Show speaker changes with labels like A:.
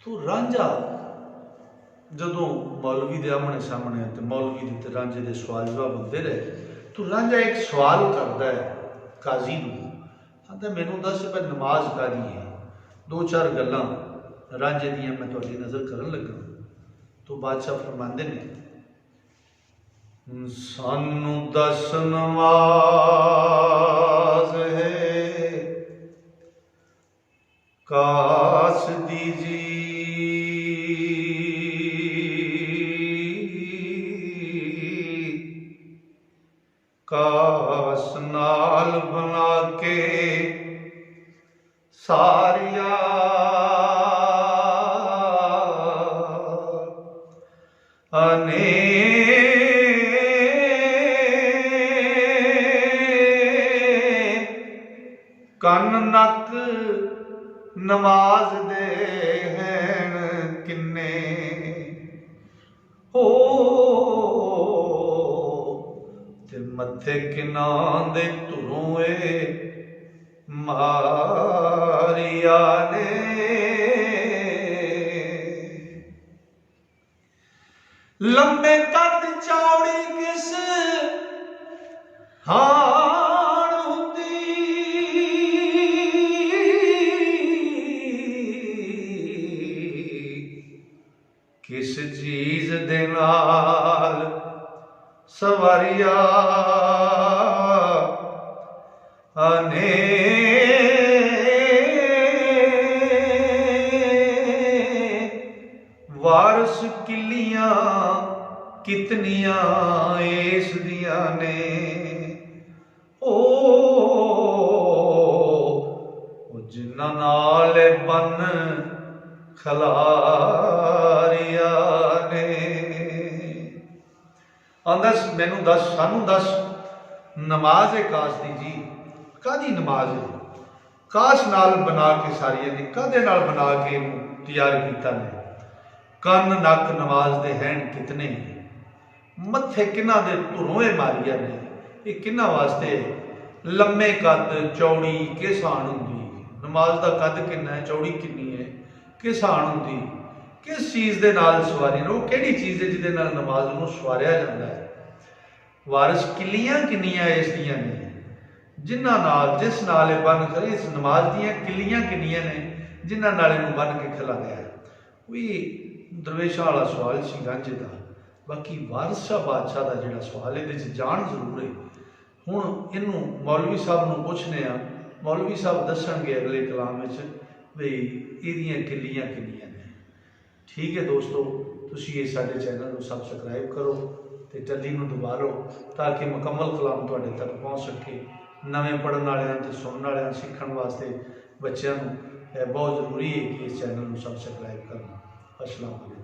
A: तो रांझा जदों मौलवी के आमने सामने तो मौलवी के रांझे के सवाल जवाब होते रहे, तो रांझा एक सवाल करता है काजी नूं, आंदा मैनूं दस भाई नमाज कादी है। दो चार गल्लां रांझे दियां मैं तुहाडी नज़र करन लगा। तो बादशाह फरमांदे ने, सानू दस नमाज है काश दीजी, काश नाल बना के सारिया अने कन नक नमाज दे हैं किन्ने हो, ते मथे किना दे धुरों मारिया ने। लंबे कद चौड़ी किस हाण हुंदी, किस चीज दे नाल सवारिया अने वारस किलियां कितनियां इस दियां ने ओ, जिन्ना नाल बन खलारिया ने। आंदा मैनू दस, सानू दस नमाज है काश दी जी, कादी नमाज है? काश नाल बना के सारिया ने, कादे नाल बना के तैयार किया ने? कन नक नमाज दे हैं कितने, मथे किन्हां दे धुरों मारिया ने। ये किन्हां वास्ते? लम्मे कद चौड़ी किस हाण हुंदी, नमाज का कद किन्ना है, चौड़ी किन्नी है, किस हाण हुंदी, किस चीज़ दे नाल सवारी ने, वो किहड़ी चीज़ है जिहदे नाल नमाज नूं सवारिया जांदा है। वारिस किलियां किन्नियां इस दियां ने, जिन्हां नाल जिस नाल बन करे, इस नमाज दियां किलियां किन्नियां ने जिन्हां नाल इहनूं बन के खिलाया है। कोई दरवेशां वाला सवाल सी रांझे का। बाकी वारिस शाह बादशाह का जिहड़ा सवाल है, इहदे जान जरूर है। हुण इहनूं मौलवी साहब नूं पुछने आ, मौलवी साहब दसणगे अगले कलाम विच भी इहदियां किलियां किन्नियां ने। ठीक है दोस्तों, तुसीं इस साडे चैनल को सबसक्राइब करो तो टल्ली नूं दबा लो ताकि मुकम्मल कलाम तुहाडे तक पहुँच सके। नवें पढ़न वालियां ते सुनन वालियां सीखण वास्ते बच्चों बहुत जरूरी है कि इस चैनल को सबसक्राइब करना। अस्सलाम वालेकुम।